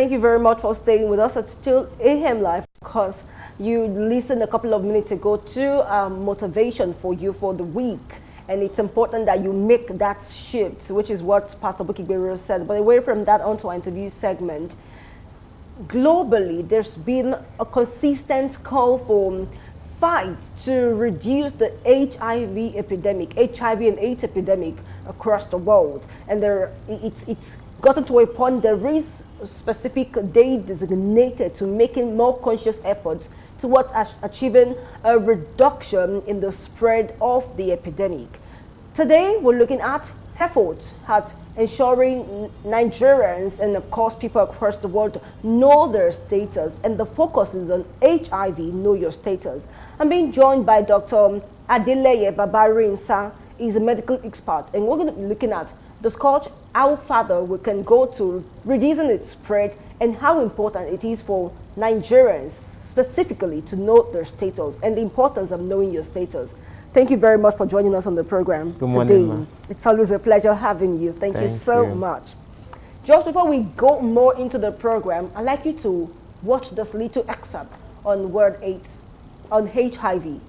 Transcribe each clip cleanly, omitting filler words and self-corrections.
thank you very much for staying with us at Still AM Live, because you listened a couple of minutes ago to motivation for you for the week. And it's important that you make that shift, which is what Pastor Bukigberu said. But away from that, onto our interview segment. Globally, there's been a consistent call for fight to reduce the HIV epidemic, HIV and AIDS epidemic across the world. And it's gotten to a point there is a specific day designated to making more conscious efforts towards achieving a reduction in the spread of the epidemic. Today, we're looking at efforts at ensuring Nigerians and, of course, people across the world know their status, and the focus is on HIV, know your status. I'm being joined by Dr. Adeleye Babarinsa. He's a medical expert, and we're going to be looking at the scourge, how further we can go to reducing its spread, and how important it is for Nigerians specifically to know their status and the importance of knowing your status. Thank you very much for joining us on the program Good morning, today. It's always a pleasure having you. Thank you so much. Just before we go more into the program, I'd like you to watch this little excerpt on word 8, on HIV.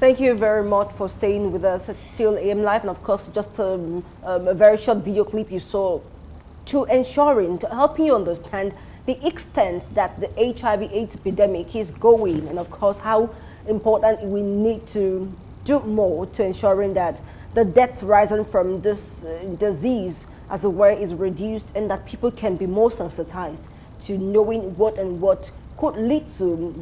Thank you very much for staying with us at Still AM Live, and of course, just a very short video clip you saw to ensuring, to helping you understand the extent that the HIV/AIDS epidemic is going, and of course, how important we need to do more to ensuring that the deaths rising from this disease, as it were, is reduced, and that people can be more sensitized to knowing what could lead to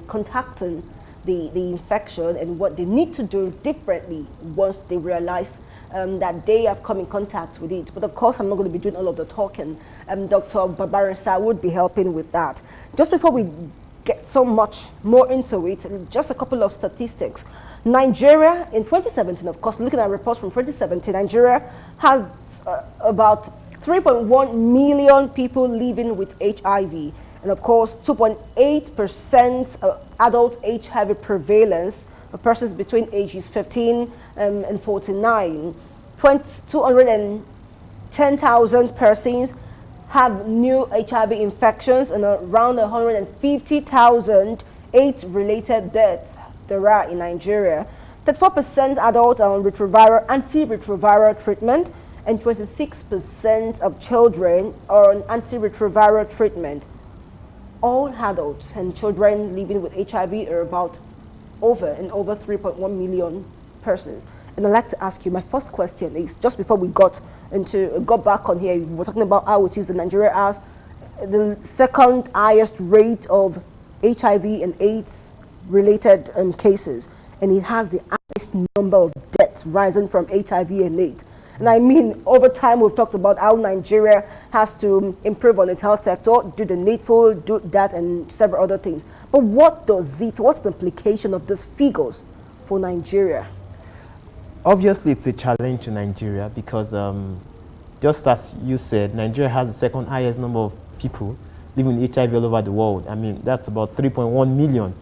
contacting the infection, and what they need to do differently once they realize that they have come in contact with it. But of course, I'm not going to be doing all of the talking. Dr. Babarinsa would be helping with that. Just before we get so much more into it, just a couple of statistics. Nigeria in 2017, of course, looking at reports from 2017, Nigeria has about 3.1 million people living with HIV. And of course, 2.8% adult HIV prevalence of persons between ages 15 and 49. 210,000 persons have new HIV infections, and around 150,000 AIDS-related deaths there are in Nigeria. 34% adults are on antiretroviral treatment, and 26% of children are on antiretroviral treatment. All adults and children living with HIV are about over 3.1 million persons. And I'd like to ask you, my first question is, just before we got back on here, we were talking about how it is that Nigeria has the second highest rate of HIV and AIDS related cases, and it has the highest number of deaths rising from HIV and AIDS. And I mean, over time, we've talked about how Nigeria has to improve on its health sector, do the needful, do that, and several other things. But what's the implication of these figures for Nigeria? Obviously, it's a challenge to Nigeria because, just as you said, Nigeria has the second highest number of people living with HIV all over the world. I mean, that's about 3.1 million.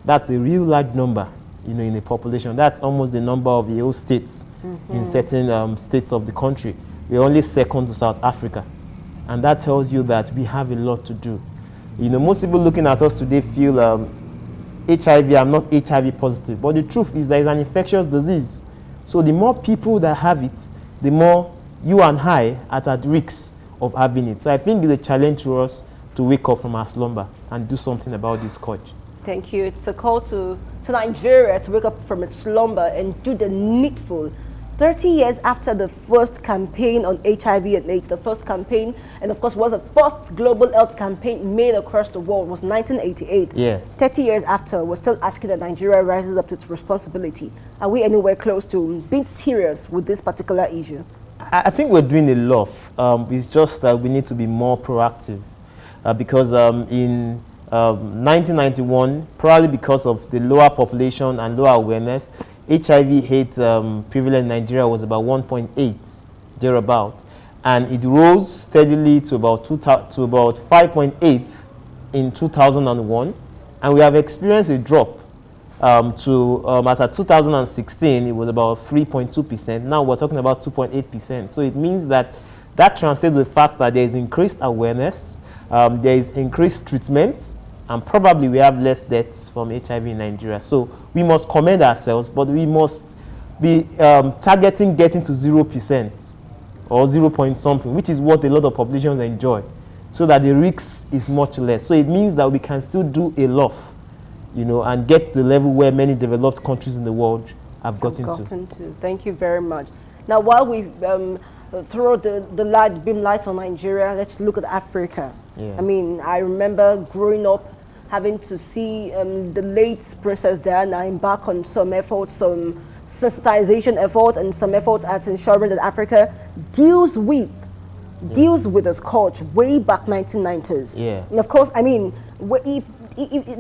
That's a real large number, you know, in the population. That's almost the number of the whole states in certain states of the country. We're only second to South Africa. And that tells you that we have a lot to do. You know, most people looking at us today feel HIV, I'm not HIV positive. But the truth is that it's an infectious disease. So the more people that have it, the more you and I are at risk of having it. So I think it's a challenge to us to wake up from our slumber and do something about this scourge. Thank you. It's a call to Nigeria to wake up from its slumber and do the needful. 30 years after the first campaign on HIV and AIDS, the first campaign, and of course was the first global health campaign made across the world, was 1988. Yes. 30 years after, we're still asking that Nigeria rises up to its responsibility. Are we anywhere close to being serious with this particular issue? I think we're doing a lot. It's just that we need to be more proactive because in 1991, probably because of the lower population and lower awareness, HIV/AIDS prevalence in Nigeria was about 1.8, thereabout, and it rose steadily to about 5.8 in 2001, and we have experienced a drop as at 2016 it was about 3.2%. Now we're talking about 2.8%. So it means that translates to the fact that there is increased awareness, there is increased treatments, and probably we have less deaths from HIV in Nigeria. So we must commend ourselves, but we must be targeting getting to 0% or 0 point something, which is what a lot of populations enjoy, so that the risk is much less. So it means that we can still do a lot, you know, and get to the level where many developed countries in the world have gotten to. Thank you very much. Now, while we throw the beam light on Nigeria, let's look at Africa. Yeah. I mean, I remember growing up having to see the late Princess Diana embark on some efforts, some sensitization efforts, and some efforts at ensuring that Africa deals with the scourge way back 1990s. Yeah. And of course, I mean, if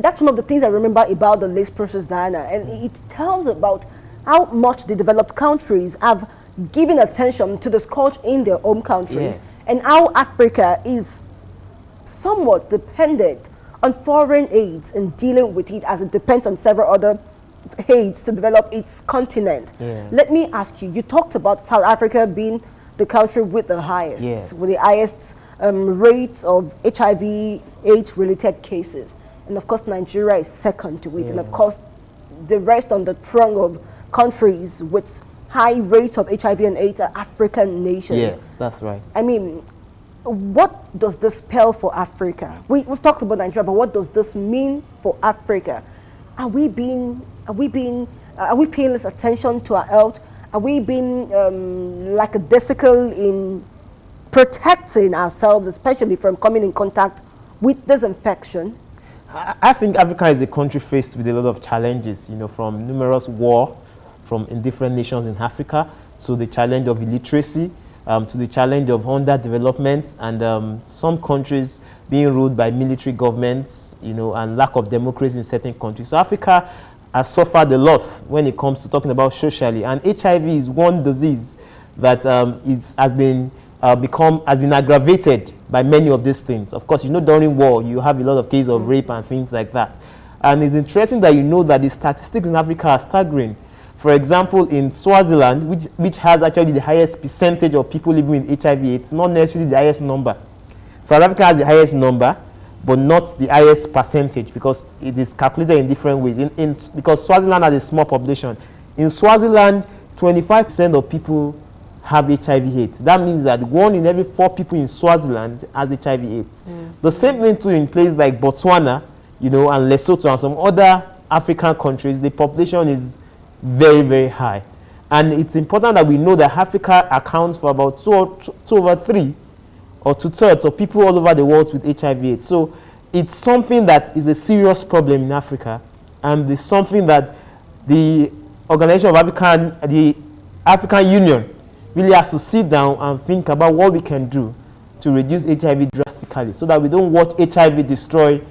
that's one of the things I remember about the late Princess Diana, and it tells about how much the developed countries have given attention to the scourge in their home countries, and how Africa is somewhat dependent on foreign aids and dealing with it, as it depends on several other aids to develop its continent. Let me ask you, you talked about South Africa being the country with the highest, with the highest rates of HIV/AIDS related cases. And of course, Nigeria is second to it. And of course, the rest on the trunk of countries with high rates of HIV and AIDS are African nations. Yes, that's right. I mean, what does this spell for Africa? We've talked about Nigeria, but what does this mean for Africa? Are we paying less attention to our health? Are we being like a desicle in protecting ourselves, especially from coming in contact with this infection? I think Africa is a country faced with a lot of challenges, from numerous war in different nations in Africa, to the challenge of illiteracy, to the challenge of underdevelopment, and some countries being ruled by military governments, and lack of democracy in certain countries. So Africa has suffered a lot when it comes to talking about socially, and HIV is one disease that has been aggravated by many of these things. Of course, during war, you have a lot of cases of rape and things like that. And it's interesting that that the statistics in Africa are staggering. For example, in Swaziland, which has actually the highest percentage of people living with HIV, it's not necessarily the highest number. South Africa has the highest number, but not the highest percentage, because it is calculated in different ways. Because Swaziland has a small population. In Swaziland, 25% of people have HIV/AIDS. That means that 1 in every 4 people in Swaziland has HIV/AIDS. The same thing too in places like Botswana, and Lesotho and some other African countries. The population is very, very high, and it's important that we know that Africa accounts for about 2 over 3 or 2/3 of people all over the world with HIV/AIDS. So it's something that is a serious problem in Africa, and it's something that the African Union really has to sit down and think about what we can do to reduce HIV drastically, so that we don't watch HIV destroy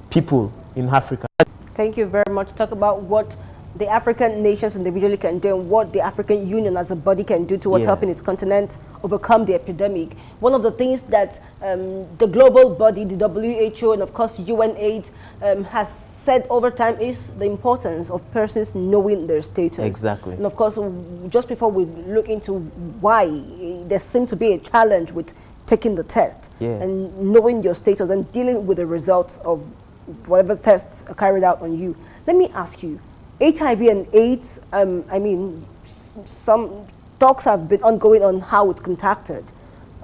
people in Africa. Thank you very much. Talk about what the African nations individually can do and what the African Union as a body can do towards helping its continent overcome the epidemic. One of the things that the global body, the WHO, and of course UNAIDS has said over time is the importance of persons knowing their status. Exactly. And of course, just before we look into why there seems to be a challenge with taking the test and knowing your status and dealing with the results of whatever tests are carried out on you, let me ask you, HIV and AIDS, some talks have been ongoing on how it's contacted,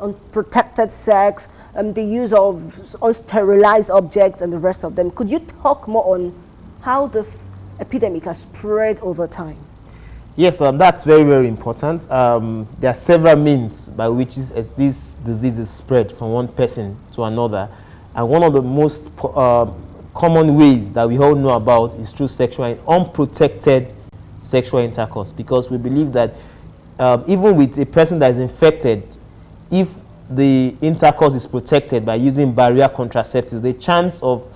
unprotected sex, the use of unsterilized objects and the rest of them. Could you talk more on how this epidemic has spread over time? Yes, that's very, very important. There are several means by which this disease is spread from one person to another. And one of the most common ways that we all know about is through unprotected sexual intercourse, because we believe that even with a person that is infected, if the intercourse is protected by using barrier contraceptives, the chance of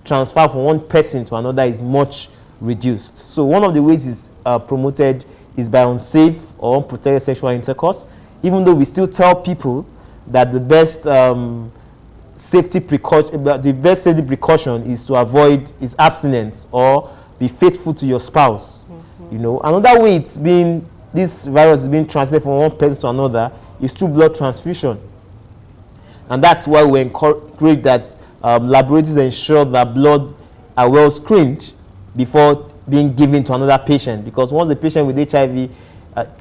transfer from one person to another is much reduced. So one of the ways is promoted is by unsafe or unprotected sexual intercourse, even though we still tell people that the best safety precaution is to avoid abstinence or be faithful to your spouse. Another way this virus is being transmitted from one person to another is through blood transfusion, and that's why we encourage that laboratories ensure that blood are well screened before being given to another patient, because once the patient with HIV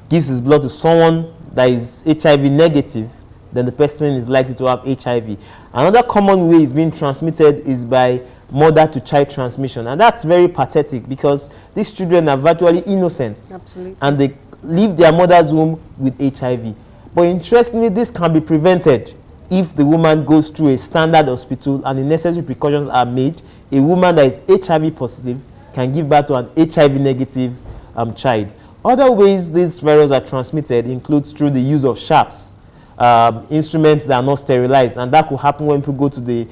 gives his blood to someone that is HIV negative, then the person is likely to have HIV. Another common way it's being transmitted is by mother-to-child transmission, and that's very pathetic, because these children are virtually innocent. Absolutely. And they leave their mother's womb with HIV. But interestingly, this can be prevented if the woman goes through a standard hospital and the necessary precautions are made. A woman that is HIV positive can give birth to an HIV negative child. Other ways these viruses are transmitted includes through the use of sharps, instruments that are not sterilized, and that could happen when people go to to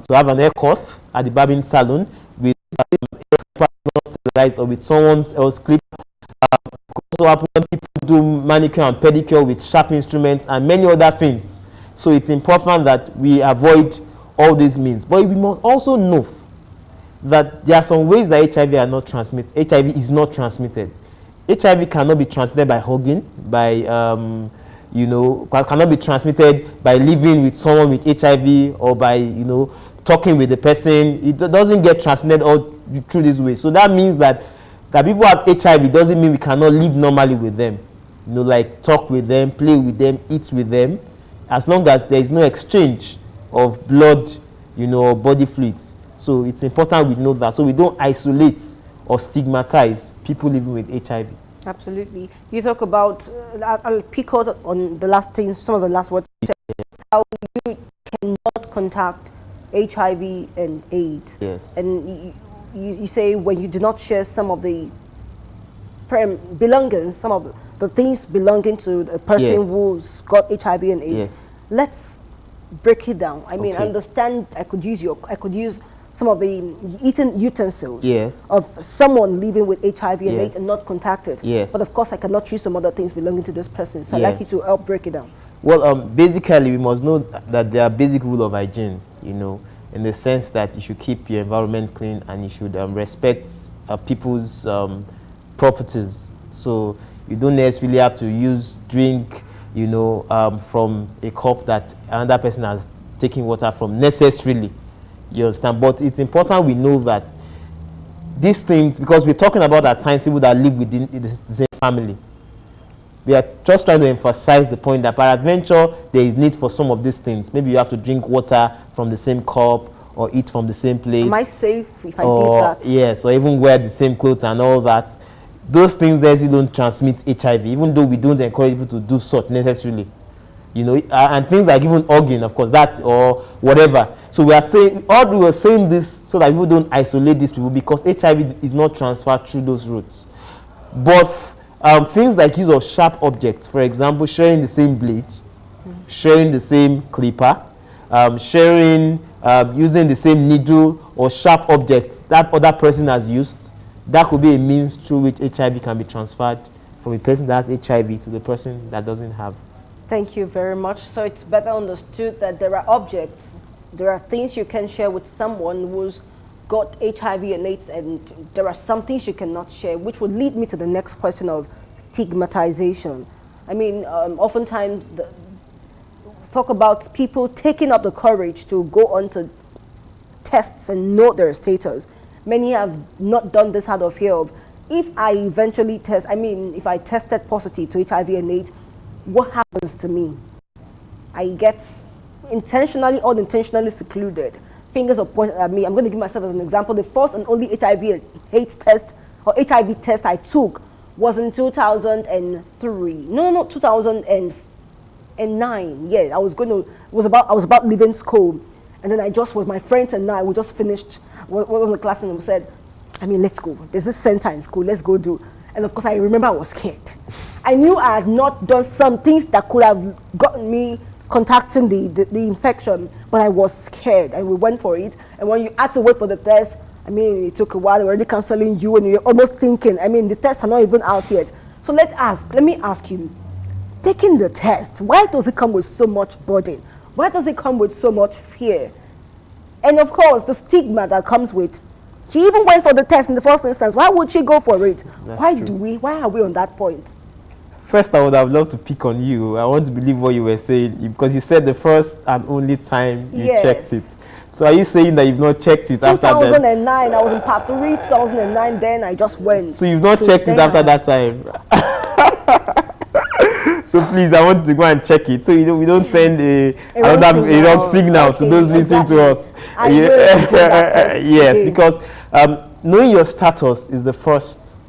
have an haircut at the barbing salon with not sterilized or with someone else's clip. It could also happen when people do manicure and pedicure with sharp instruments and many other things. So it's important that we avoid all these means. But we must also know that there are some ways that HIV is not transmitted. HIV cannot be transmitted by hugging, cannot be transmitted by living with someone with HIV or by, talking with the person. It doesn't get transmitted all through this way. So that means that That people have HIV doesn't mean we cannot live normally with them. You know, like talk with them, play with them, eat with them, as long as there is no exchange of blood, you know, or body fluids. So it's important we know that, so we don't isolate or stigmatize people living with HIV. Absolutely. You talk about, I'll pick out on the last things, some of the last words, how you cannot contact HIV and AIDS. Yes. And you say when you do not share some of the belongings, some of the things belonging to the person Yes. who's got HIV and AIDS. Yes. Let's break it down. I mean, Okay. I understand I could use some of the eating utensils Yes. of someone living with HIV and Yes. AIDS and not contacted. Yes. But of course, I cannot choose some other things belonging to this person. So I'd like you to help break it down. Well, basically, we must know that there are basic rules of hygiene, you know, in the sense that you should keep your environment clean and you should respect people's properties. So you don't necessarily have to drink, you know, from a cup that another person has taken water from necessarily. You understand? But it's important we know that these things, because we're talking about at times people that live within the same family. We are just trying to emphasize the point that peradventure there is need for some of these things. Maybe you have to drink water from the same cup or eat from the same plate. Am I safe if I did that? Yes, or even wear the same clothes and all that. Those things there, you don't transmit HIV, even though we don't encourage people to do such necessarily. You know, and things like even hugging, of course, that or whatever. So we are saying, we were saying this so that people don't isolate these people, because HIV is not transferred through those routes. But things like use of sharp objects, for example, sharing the same blade, sharing the same clipper, sharing, using the same needle or sharp objects that other person has used, that could be a means through which HIV can be transferred from a person that has HIV to the person that doesn't have. Thank you very much. So it's better understood that there are objects, there are things you can share with someone who's got HIV and AIDS, and there are some things you cannot share, which would lead me to the next question of stigmatization. I mean, oftentimes talk about people taking up the courage to go on to tests and know their status. Many have not done this out of fear of, if I eventually test, I mean, if I tested positive to HIV and AIDS, what happens to me? I get intentionally or unintentionally secluded. Fingers are pointed at me. I'm going to give myself as an example. The first and only HIV and AIDS test or HIV test I took was in 2003. No, 2009. Yeah, I was about leaving school, and then my friends and I, we just finished one of the class, and we said, I mean, let's go. There's this center in school. Let's go do. And of course, I remember I was scared. I knew I had not done some things that could have gotten me contacting the infection, but I was scared, and we went for it. And when you had to wait for the test, I mean, it took a while. They were already counseling you, and you're almost thinking, I mean, the tests are not even out yet. So let me ask you, taking the test, why does it come with so much burden? Why does it come with so much fear? And of course, the stigma that comes with, she even went for the test in the first instance. Why would she go for it? Why are we on that point? First, I would have loved to pick on you. I want to believe what you were saying, because you said the first and only time you checked it. So are you saying that you've not checked it after that? 2009, I was in part 3, 2009, then I just went. So you've not checked it after that time? So please, I want to go and check it. So we don't send a wrong signal to those listening to us. Yes, because knowing your status is the first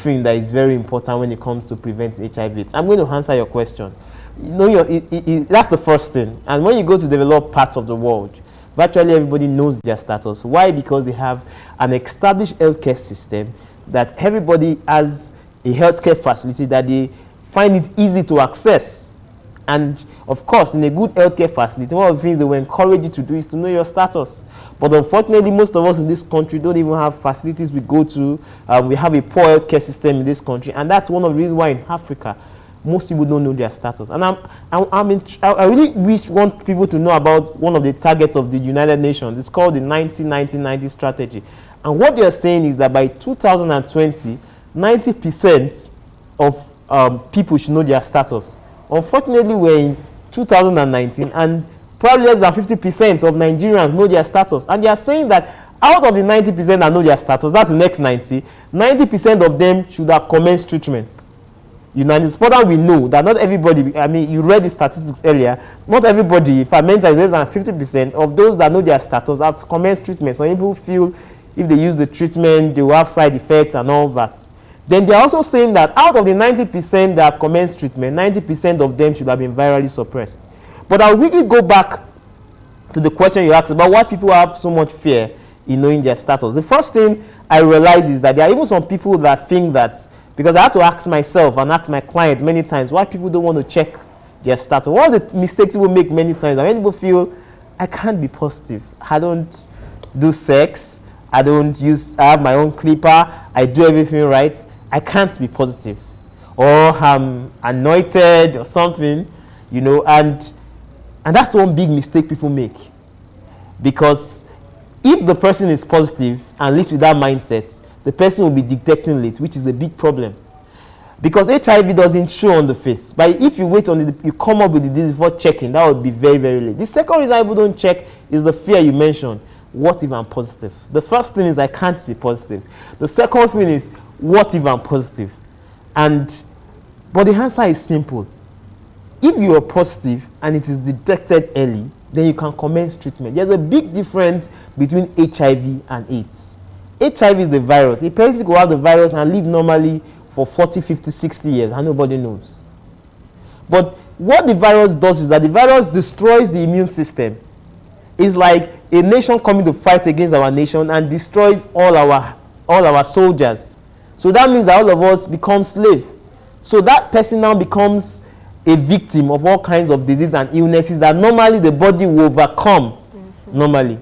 thing that is very important when it comes to preventing HIV. I'm going to answer your question. That's the first thing. And when you go to developed parts of the world, virtually everybody knows their status. Why? Because they have an established healthcare system, that everybody has a healthcare facility that they find it easy to access. And of course, in a good healthcare facility, one of the things they will encourage you to do is to know your status. But unfortunately, most of us in this country don't even have facilities we go to. We have a poor healthcare system in this country, and that's one of the reasons why in Africa, most people don't know their status. And I really want people to know about one of the targets of the United Nations. It's called the 1990 strategy. And what they're saying is that by 2020, 90% of people should know their status. Unfortunately, we're in 2019, and probably less than 50% of Nigerians know their status. And they are saying that out of the 90% that know their status, that's the next 90% of them should have commenced treatment. You know, and it's important we know that not everybody, I mean, you read the statistics earlier, not everybody, if I mention less than 50% of those that know their status have commenced treatment. So people feel if they use the treatment, they will have side effects and all that. Then they're also saying that out of the 90% that have commenced treatment, 90% of them should have been virally suppressed. But I'll quickly go back to the question you asked about why people have so much fear in knowing their status. The first thing I realize is that there are even some people that think that, because I had to ask myself and ask my client many times why people don't want to check their status. One of the mistakes people make many times, and many people feel, I can't be positive. I don't do sex. I have my own clipper. I do everything right. I can't be positive. Or I'm anointed or something, you know, and that's one big mistake people make. Because if the person is positive and lives with that mindset, the person will be detecting late, which is a big problem. Because HIV doesn't show on the face. But if you wait on it, you come up with the disease before checking, that would be very, very late. The second reason people don't check is the fear you mentioned. What if I'm positive? The first thing is I can't be positive. The second thing is, what if I'm positive? But the answer is simple. If you are positive and it is detected early, then you can commence treatment. There's a big difference between HIV and AIDS. HIV is the virus. A person will have the virus and live normally for 40, 50, 60 years and nobody knows. But what the virus does is that the virus destroys the immune system. It's like a nation coming to fight against our nation and destroys all our soldiers. So that means that all of us become slaves. So that person now becomes a victim of all kinds of diseases and illnesses that normally the body will overcome normally.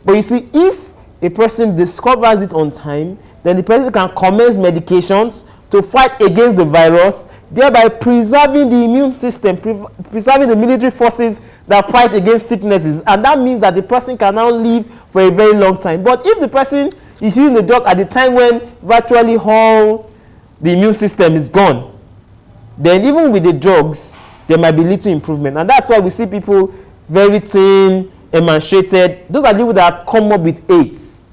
But you see, if a person discovers it on time, then the person can commence medications to fight against the virus, thereby preserving the immune system, preserving the military forces that fight against sicknesses. And that means that the person can now live for a very long time. But if the person is using the drug at the time when virtually all the immune system is gone, then even with the drugs, there might be little improvement. And that's why we see people very thin, emaciated. Those are people that have come up with AIDS.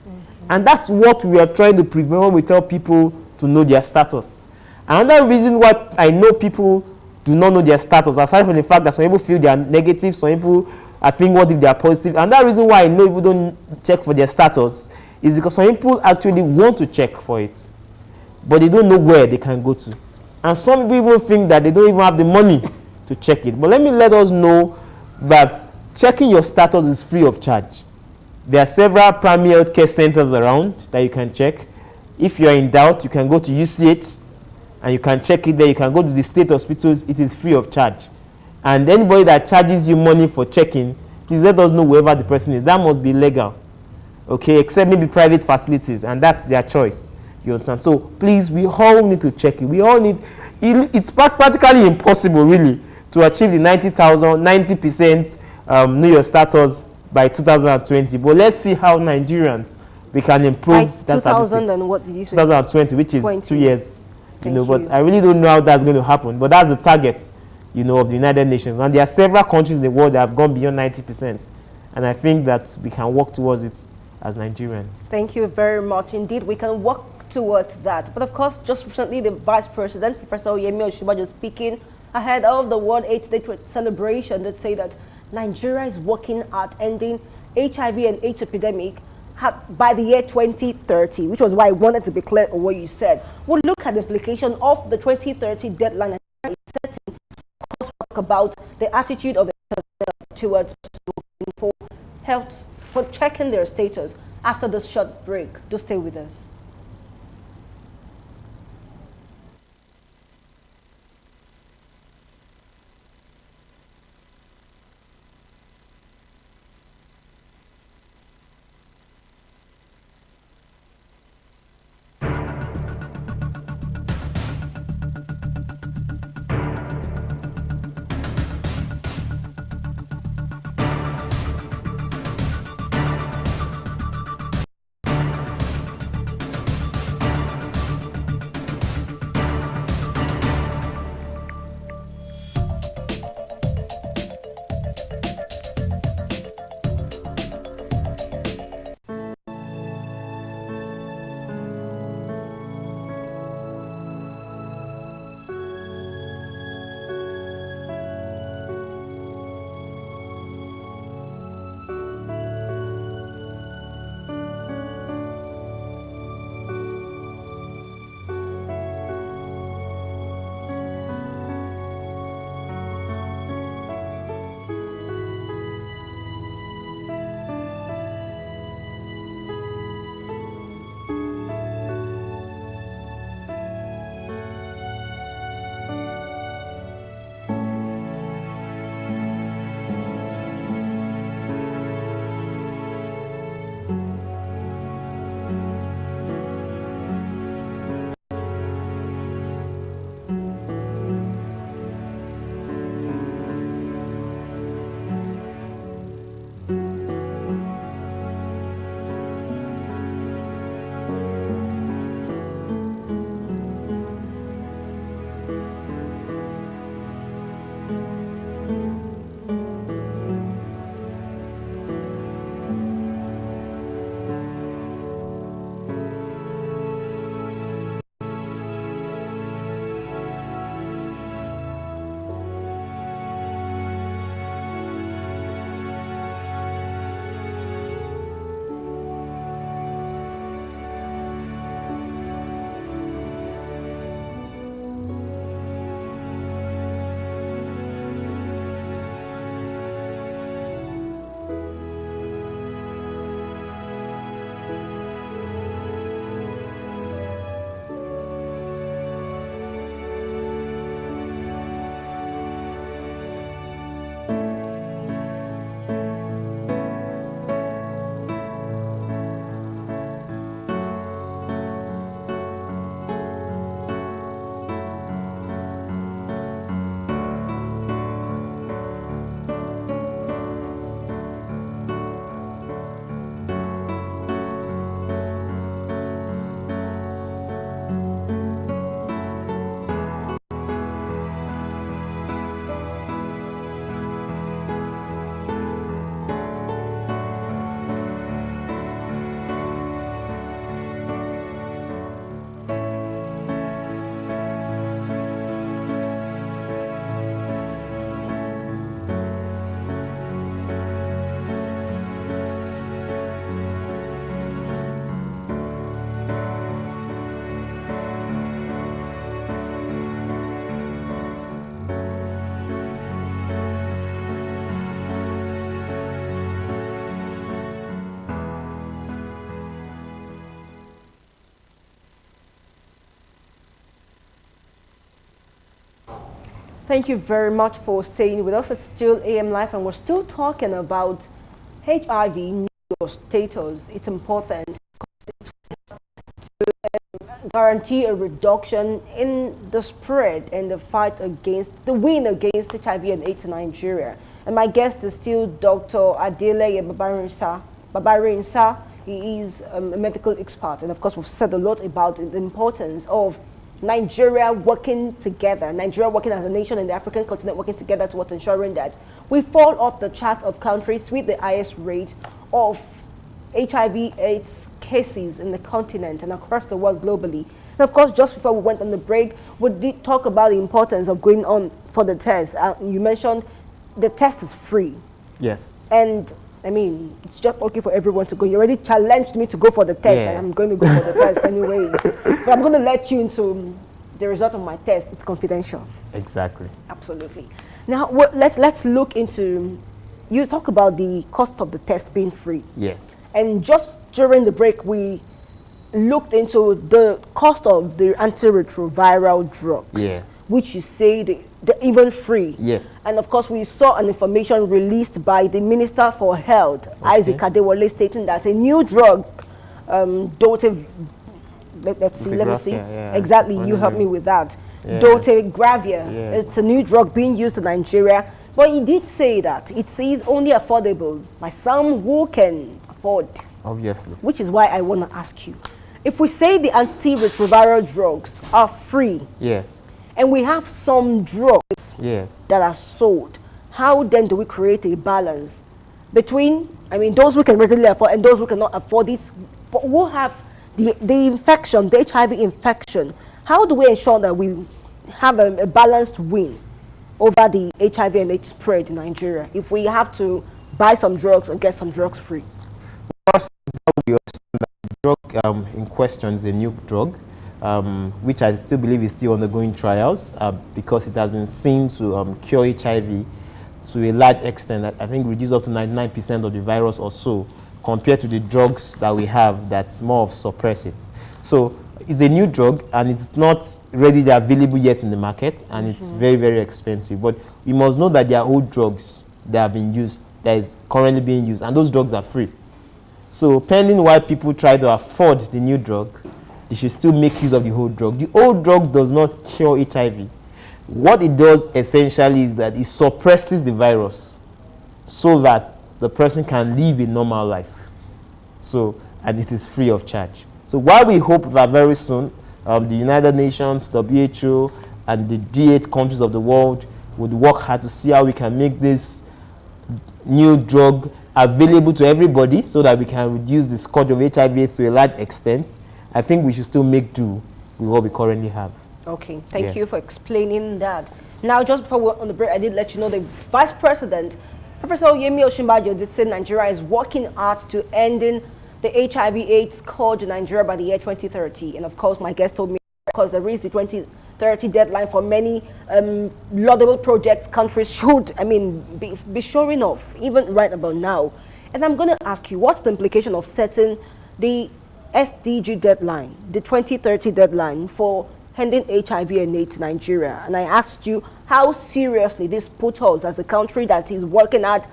And that's what we are trying to prevent when we tell people to know their status. Another reason why I know people do not know their status, aside from the fact that some people feel they are negative, some people I think what if they are positive. And that reason why I know people don't check for their status is because some people actually want to check for it, but they don't know where they can go to. And some people think that they don't even have the money to check it. But let us know that checking your status is free of charge. There are several primary health care centers around that you can check. If you are in doubt, you can go to UCH and you can check it there. You can go to the state hospitals. It is free of charge. And anybody that charges you money for checking, please let us know wherever the person is. That must be legal. Okay, except maybe private facilities, and that's their choice. You understand? So please, we all need to check it. We all need, it's practically impossible really to achieve the 90% know your status by 2020. But let's see how Nigerians we can improve by 2000 and what did you say? 2020, which is 2 years. Thank you know, you. but I really don't know how that's going to happen. But that's the target, you know, of the United Nations. And there are several countries in the world that have gone beyond 90%. And I think that we can work towards it as Nigerians. Thank you very much. Indeed, we can work towards that. But of course, just recently, the Vice President, Professor Yemi Osinbajo, speaking ahead of the World AIDS Day celebration, that say that Nigeria is working at ending HIV and AIDS epidemic by the year 2030, which was why I wanted to be clear on what you said. We'll look at the implication of the 2030 deadline and setting. Of course, talk about the attitude of the towards for health, for checking their status after this short break. Do stay with us. Thank you very much for staying with us. It's still AM Live, and we're still talking about HIV status. It's important to guarantee a reduction in the spread and the fight against the win against HIV and AIDS in Nigeria. And my guest is still Dr. Adeleye Babarinsa. He is a medical expert, and of course we've said a lot about the importance of Nigeria working together, Nigeria working as a nation and the African continent working together towards ensuring that we fall off the chart of countries with the highest rate of HIV/AIDS cases in the continent and across the world globally. And of course, just before we went on the break, we did talk about the importance of going on for the test. You mentioned the test is free. Yes. And I mean, it's just okay for everyone to go. You already challenged me to go for the test, Yes. and I'm going to go for the test anyways. But I'm going to let you into the result of my test. It's confidential. Exactly. Absolutely. Now, let's look into, you talk about the cost of the test being free. Yes. And just during the break, we looked into the cost of the antiretroviral drugs, Yes. which you say they're even free. Yes. And of course, we saw an information released by the Minister for Health, Isaac Adewale, stating that a new drug, Dote, let me see. Yeah. Exactly, you help me with that. Yeah. Dotagravir. Yeah. It's a new drug being used in Nigeria. But he did say that it is only affordable by some who can afford. Obviously. Which is why I want to ask you. If we say the antiretroviral drugs are free, Yes. and we have some drugs Yes. that are sold, how then do we create a balance between, I mean, those who can readily afford and those who cannot afford it, but who have the infection, the HIV infection? How do we ensure that we have a balanced win over the HIV and AIDS spread in Nigeria if we have to buy some drugs and get some drugs free? First, we understand that the drug in question is a new drug, which I still believe is still undergoing trials because it has been seen to cure HIV to a large extent. I think reduce up to 99% of the virus or so, compared to the drugs that we have that more of suppress it. So it's a new drug and it's not readily available yet in the market, and it's very, very expensive. But we must know that there are old drugs that have been used, that is currently being used, and those drugs are free. So pending while people try to afford the new drug, they should still make use of the old drug. The old drug does not cure HIV. What it does essentially is that it suppresses the virus so that the person can live a normal life. So, and it is free of charge. So while we hope that very soon the United Nations, WHO, and the G8 countries of the world would work hard to see how we can make this new drug available to everybody so that we can reduce the scourge of HIV to a large extent, I think we should still make do with what we currently have. Okay, thank you for explaining that. Now, just before we're on the break, I did let you know the Vice President, Professor Yemi Osinbajo, did say Nigeria is working hard to ending the HIV/AIDS scourge in Nigeria by the year 2030. And of course, my guest told me, because there is the 2030 deadline for many laudable projects countries should, I mean, be showing off, even right about now. And I'm going to ask you, what's the implication of setting the SDG deadline, the 2030 deadline for ending HIV and AIDS in Nigeria? And I asked you how seriously this puts us as a country that is working at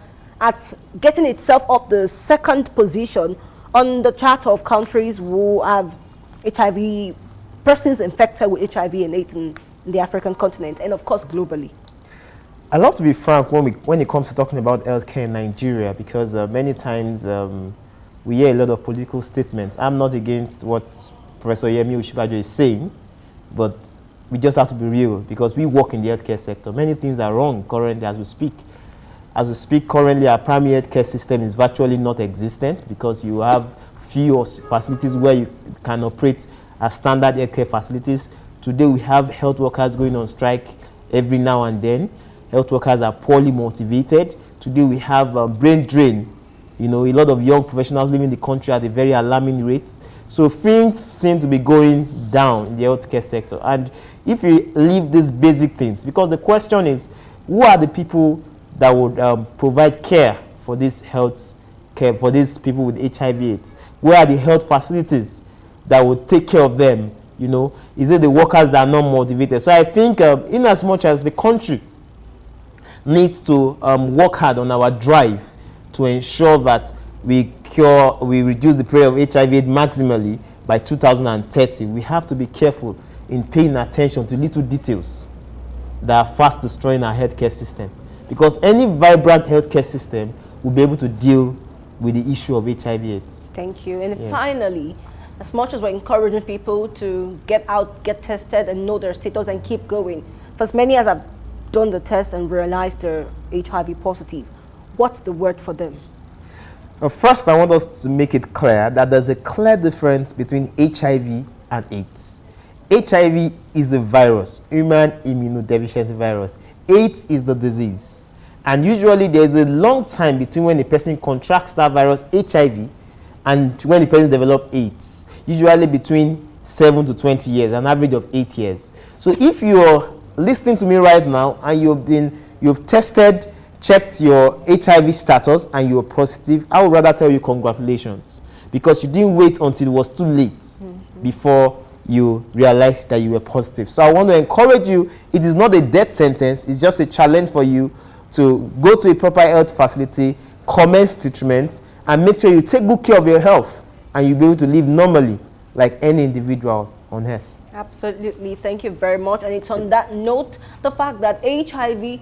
getting itself up the second position on the chart of countries who have HIV, persons infected with HIV and AIDS in the African continent, and of course globally. I love to be frank when it comes to talking about healthcare in Nigeria, because many times we hear a lot of political statements. I'm not against what Professor Yemi Osinbajo is saying, but we just have to be real, because we work in the healthcare sector. Many things are wrong currently as we speak. As we speak currently, our primary healthcare system is virtually not existent, because you have few facilities where you can operate as standard healthcare facilities. Today we have health workers going on strike every now and then. Health workers are poorly motivated. Today we have brain drain. You know, a lot of young professionals leaving the country at a very alarming rate. So things seem to be going down in the healthcare sector. And if you leave these basic things, because the question is, who are the people that would provide care for this health care for these people with HIV/AIDS? Where are the health facilities that would take care of them? You know, is it the workers that are not motivated? So I think in as much as the country needs to work hard on our drive to ensure that we reduce the period of HIV maximally by 2030. We have to be careful in paying attention to little details that are fast destroying our healthcare system. Because any vibrant healthcare system will be able to deal with the issue of HIV/AIDS. Thank you. And finally, as much as we're encouraging people to get out, get tested, and know their status and keep going, for as many as have done the test and realized they're HIV positive, what's the word for them? First, I want us to make it clear that there's a clear difference between HIV and AIDS. HIV is a virus, human immunodeficiency virus. AIDS is the disease. And usually there's a long time between when a person contracts that virus, HIV, and when the person develops AIDS. Usually between 7 to 20 years, an average of 8 years. So if you're listening to me right now and you've tested, checked your HIV status and you're positive, I would rather tell you congratulations, because you didn't wait until it was too late before you realized that you were positive. So I want to encourage you, it is not a death sentence, it's just a challenge for you to go to a proper health facility, commence treatment, and make sure you take good care of your health and you'll be able to live normally like any individual on earth. Absolutely. Thank you very much. And it's on that note, the fact that HIV,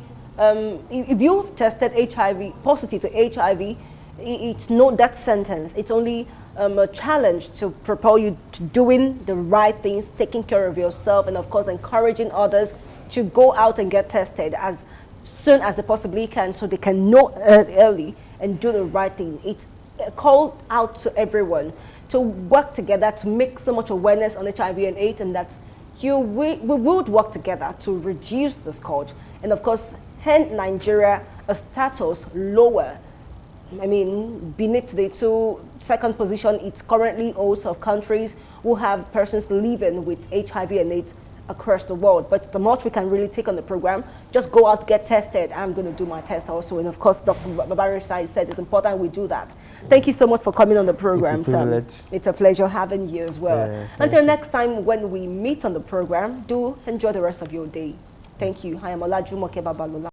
if you've tested HIV, positive to HIV, it's no death sentence. It's only a challenge to propel you to doing the right things, taking care of yourself, and of course encouraging others to go out and get tested as soon as they possibly can, so they can know early and do the right thing. It's a call out to everyone to work together to make so much awareness on HIV and AIDS, and that we would work together to reduce the scourge, and of course hand Nigeria a status lower. I mean, beneath the second position it currently holds of countries who have persons living with HIV and AIDS across the world. But the much we can really take on the program, just go out, get tested. I'm going to do my test also. And of course, Dr. Babarinsa said it's important we do that. Thank you so much for coming on the program, Sam. It's a pleasure having you as well. Yeah, until next time when we meet on the program, do enjoy the rest of your day. Thank you. I am Olajumoke Babalola.